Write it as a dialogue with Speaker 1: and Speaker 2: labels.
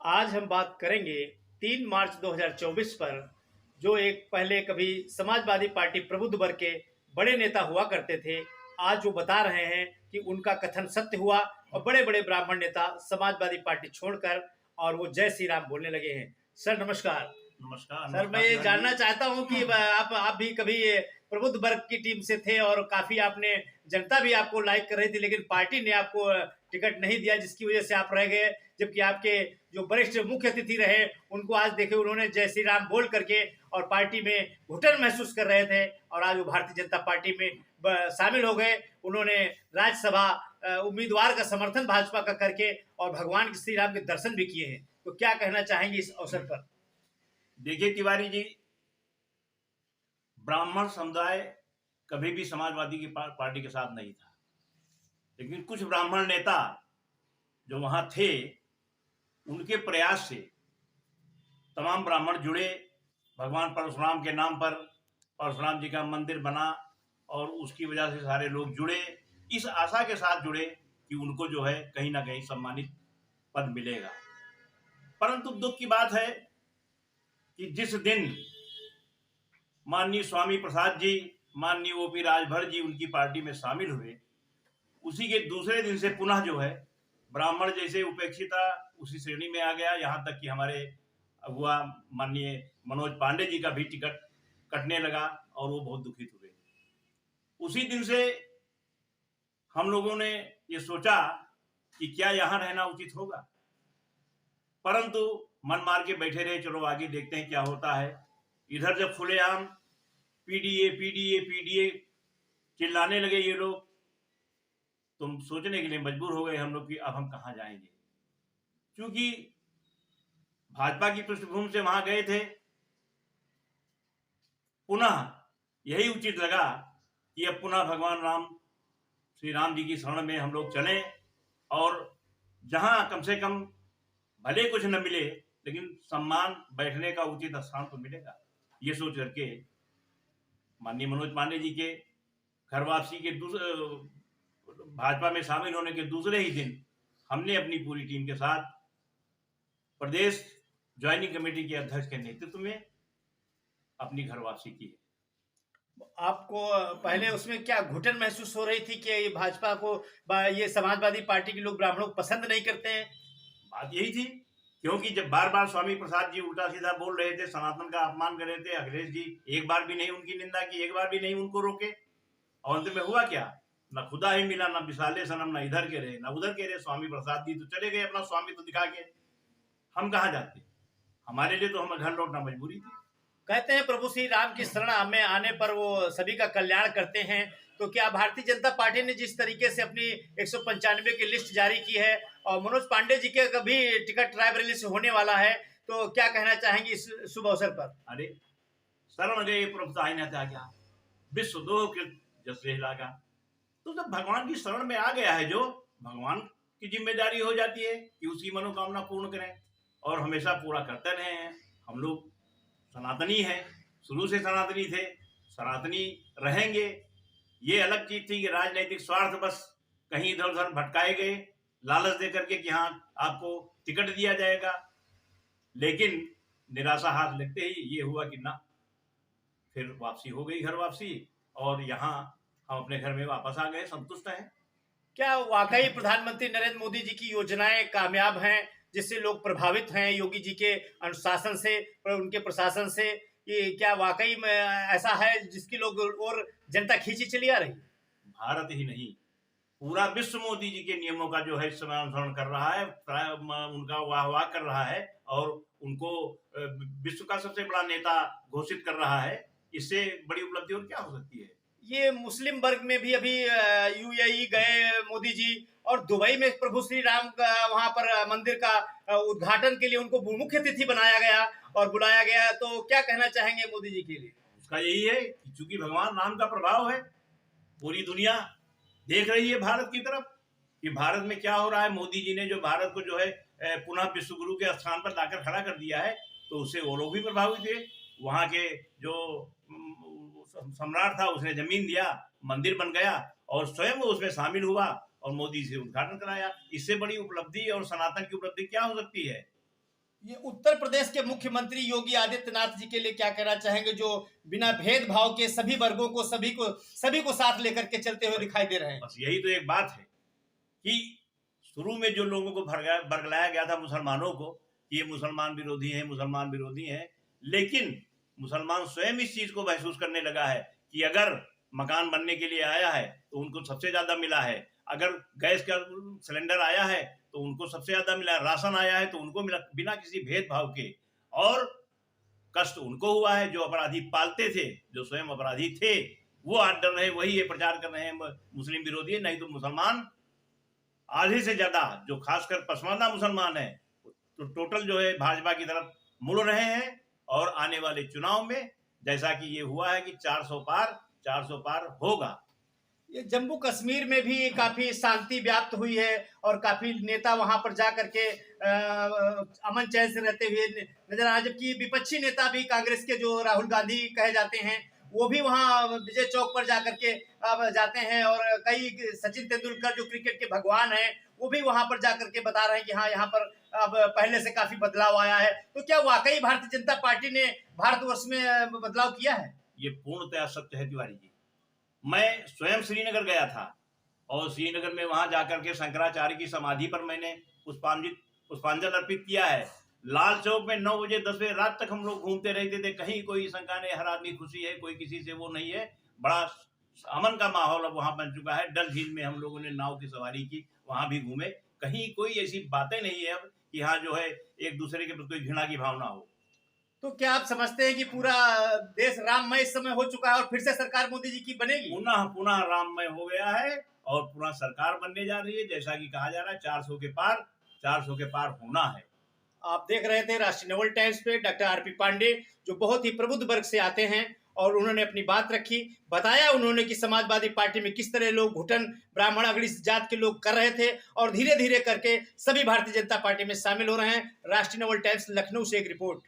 Speaker 1: आज हम बात करेंगे 3 मार्च 2024 पर, जो एक पहले कभी समाजवादी पार्टी प्रबुद्ध वर्ग के बड़े नेता हुआ करते थे। आज वो बता रहे हैं कि उनका कथन सत्य हुआ और बड़े बड़े ब्राह्मण नेता समाजवादी पार्टी छोड़कर और वो जय श्री राम बोलने लगे हैं। सर नमस्कार।
Speaker 2: नमस्कार
Speaker 1: सर मैं
Speaker 2: नमस्कार
Speaker 1: ये
Speaker 2: किरण जी।
Speaker 1: जानना चाहता हूँ कि आप भी कभी प्रबुद्ध वर्ग की टीम से थे और काफी आपने जनता भी आपको लाइक कर रही थी, लेकिन पार्टी ने आपको टिकट नहीं दिया, जिसकी वजह से आप रह गए। जबकि आपके जो वरिष्ठ मुख्य अतिथि रहे, उनको आज देखे उन्होंने जय श्री राम बोल करके और पार्टी में घुटन महसूस कर रहे थे और आज वो भारतीय जनता पार्टी में शामिल हो गए। उन्होंने राज्यसभा उम्मीदवार का समर्थन भाजपा का करके और भगवान श्री राम के दर्शन भी किए हैं। तो क्या कहना चाहेंगे इस अवसर पर?
Speaker 2: देखिए तिवारी जी, ब्राह्मण समुदाय कभी भी समाजवादी की पार्टी के साथ नहीं था, लेकिन कुछ ब्राह्मण नेता जो वहां थे, उनके प्रयास से तमाम ब्राह्मण जुड़े। भगवान परशुराम के नाम पर परशुराम जी का मंदिर बना और उसकी वजह से सारे लोग जुड़े, इस आशा के साथ जुड़े कि उनको जो है कहीं ना कहीं सम्मानित पद मिलेगा। परंतु दुख की बात है कि जिस दिन माननीय स्वामी प्रसाद जी, माननीय ओपी राजभर जी उनकी पार्टी में शामिल हुए, उसी के दूसरे दिन से पुनः जो है ब्राह्मण जैसे उपेक्षिता उसी श्रेणी में आ गया। यहाँ तक कि हमारे अगुआ माननीय मनोज पांडे जी का भी टिकट कटने लगा और वो बहुत दुखित हुए। उसी दिन से हम लोगों ने ये सोचा कि क्या यहाँ रहना उचित होगा, परंतु मन मार के बैठे रहे, चलो आगे देखते हैं क्या होता है। इधर जब खुलेआम पीडीए पीडीए पीडीए चिल्लाने लगे ये लोग, तो सोचने के लिए मजबूर हो गए हम लोग कि अब हम कहाँ जाएंगे। क्योंकि भाजपा की पृष्ठभूमि से वहां गए थे, पुनः यही उचित लगा कि अब पुनः भगवान राम श्री राम जी की शरण में हम लोग चलें और जहां कम से कम भले कुछ न मिले, लेकिन सम्मान बैठने का उचित स्थान तो मिलेगा। ये सोच करके माननीय मनोज पांडे जी के घर वापसी के भाजपा में शामिल होने के दूसरे ही दिन हमने अपनी पूरी टीम के साथ प्रदेश ज्वाइनिंग कमेटी के अध्यक्ष के नेतृत्व में अपनी घर वापसी की है।
Speaker 1: आपको पहले उसमें क्या घुटन महसूस हो रही थी कि ये भाजपा को, ये समाजवादी पार्टी के लोग ब्राह्मणों को पसंद नहीं करते हैं?
Speaker 2: बात यही थी, क्योंकि जब बार बार स्वामी प्रसाद जी उल्टा सीधा बोल रहे थे, सनातन का अपमान कर रहे थे, अखिलेश जी एक बार भी नहीं उनकी निंदा की, एक बार भी नहीं उनको रोके, और अंत में हुआ क्या? न खुदा ही मिला, न विशाले सनम, न इधर के रहे न उधर के रहे। स्वामी प्रसाद जी तो चले गए अपना स्वामित्व दिखा के, हम कहाँ जाते? हमारे लिए तो हम घर लौटना मजबूरी थी।
Speaker 1: कहते हैं प्रभु श्री राम की शरण में आने पर वो सभी का कल्याण करते हैं। तो क्या भारतीय जनता पार्टी ने जिस तरीके से अपनी 195 की लिस्ट जारी की है और मनोज पांडे जी के कभी टिकट रायबरेली से होने वाला है, तो क्या कहना चाहेंगे इस शुभ अवसर पर?
Speaker 2: अरे शरण गए प्रभुताई न त्यागा, विश्व दो जस लागा। तो जब भगवान की शरण में आ गया है, जो भगवान की जिम्मेदारी हो जाती है कि उसकी मनोकामना पूर्ण करें, और हमेशा पूरा करते रहे हैं। हम लोग सनातनी हैं, शुरू से सनातनी थे, सनातनी रहेंगे। ये अलग चीज थी कि राजनीतिक स्वार्थ बस कहीं इधर उधर भटकाए गए, लालच दे करके कि हाँ आपको टिकट दिया जाएगा, लेकिन निराशा हाथ लगते ही ये हुआ कि ना, फिर वापसी हो गई, घर वापसी, और यहाँ हम अपने घर में वापस आ गए, संतुष्ट हैं।
Speaker 1: क्या वाकई प्रधानमंत्री नरेंद्र मोदी जी की योजनाएं कामयाब हैं, जिससे लोग प्रभावित हैं योगी जी के अनुशासन से और उनके प्रशासन से? ये क्या वाकई में ऐसा है जिसकी लोग और जनता खींची चली आ रही?
Speaker 2: भारत ही नहीं, पूरा विश्व मोदी जी के नियमों का जो है इस समय अनुसरण कर रहा है, उनका वाह कर रहा है और उनको विश्व का सबसे बड़ा नेता घोषित कर रहा है। इससे बड़ी उपलब्धि और क्या हो सकती है?
Speaker 1: ये मुस्लिम वर्ग में भी अभी यूएई गए मोदी जी, और दुबई में प्रभु श्री राम का वहां पर मंदिर का उद्घाटन के लिए उनको मुख्य अतिथि बनाया गया और बुलाया गया। तो क्या कहना चाहेंगे मोदी जी के लिए?
Speaker 2: उसका यही है कि चूंकि भगवान राम का प्रभाव है, पूरी दुनिया देख रही है भारत की तरफ कि भारत में क्या हो रहा है। मोदी जी ने जो भारत को जो है पुनः विश्व गुरु के स्थान पर लाकर खड़ा कर दिया है, तो उससे वो लोग भी प्रभावित हुए। वहां के जो सम्राट था, उसने जमीन दिया, मंदिर बन गया और स्वयं वो उसमें शामिल हुआ और मोदी से उद्घाटन कराया। इससे बड़ी उपलब्धि और सनातन की उपलब्धि क्या हो सकती है?
Speaker 1: ये उत्तर प्रदेश के मुख्यमंत्री योगी आदित्यनाथ जी के लिए क्या कहना चाहेंगे, जो बिना भेदभाव के सभी वर्गों को सभी को साथ लेकर के चलते हुए दिखाई दे रहे हैं?
Speaker 2: बस यही तो एक बात है कि शुरू में जो लोगों को बरगलाया गया था मुसलमानों को कि ये मुसलमान विरोधी हैं, लेकिन मुसलमान स्वयं इस चीज को महसूस करने लगा है कि अगर मकान बनने के लिए आया है तो उनको सबसे ज्यादा मिला है, अगर गैस का सिलेंडर आया है तो उनको सबसे ज्यादा मिला, राशन आया है तो उनको मिला, बिना किसी भेदभाव के। और कष्ट उनको हुआ है जो अपराधी पालते थे, जो स्वयं अपराधी थे, वो आज डर रहे, वही ये प्रचार कर रहे हैं मुस्लिम विरोधी है। नहीं तो मुसलमान आधे से ज्यादा, जो खासकर पसमानदा मुसलमान है, तो टोटल जो है भाजपा की तरफ मुड़ रहे हैं। और आने वाले चुनाव में जैसा कि ये हुआ है कि 400 पार होगा।
Speaker 1: ये जम्मू कश्मीर में भी काफी शांति व्याप्त हुई है और काफी नेता वहां पर जाकर के अमन चैन से रहते हुए नजर आ, जबकि विपक्षी नेता भी कांग्रेस के जो राहुल गांधी कहे जाते हैं वो भी वहां विजय चौक पर जाकर के जाते हैं, और कई सचिन तेंदुलकर जो क्रिकेट के भगवान हैं वो भी वहां पर जाकर के बता रहे हैं कि हाँ यहाँ पर अब पहले से काफी बदलाव आया है। तो क्या वाकई भारतीय जनता पार्टी ने भारतवर्ष में बदलाव किया है?
Speaker 2: ये पूर्णतः सत्य है तिवारी जी। मैं स्वयं श्रीनगर गया था और श्रीनगर में वहां जाकर के शंकराचार्य की समाधि पर मैंने पुष्पांजलि अर्पित किया है। लाल चौक में 9 बजे 10 बजे रात तक हम लोग घूमते रहते थे, कहीं कोई शंका नहीं, हर आदमी खुशी है, कोई किसी से वो नहीं है। बड़ा अमन का माहौल अब वहां बन चुका है। डल झील में हम लोगों ने नाव की सवारी की, वहां भी घूमे, कहीं कोई ऐसी बातें नहीं है अब कि हाँ जो है एक दूसरे के प्रति कोई घृणा की भावना हो।
Speaker 1: तो क्या आप समझते हैं कि पूरा देश राममय इस समय हो चुका है और फिर से सरकार मोदी जी की बनेगी?
Speaker 2: पुनः राममय हो गया है और पुनः सरकार बनने जा रही है, जैसा कि कहा जा रहा है 400 के पार होना है।
Speaker 1: आप देख रहे थे राष्ट्रीय नवल टाइम्स पे डॉक्टर आरपी पांडे, जो बहुत ही प्रबुद्ध वर्ग से आते हैं, और उन्होंने अपनी बात रखी, बताया उन्होंने कि समाजवादी पार्टी में किस तरह लोग घुटन ब्राह्मण अगड़ी जात के लोग कर रहे थे और धीरे धीरे करके सभी भारतीय जनता पार्टी में शामिल हो रहे हैं। राष्ट्रीय नवल टाइम्स लखनऊ से एक रिपोर्ट।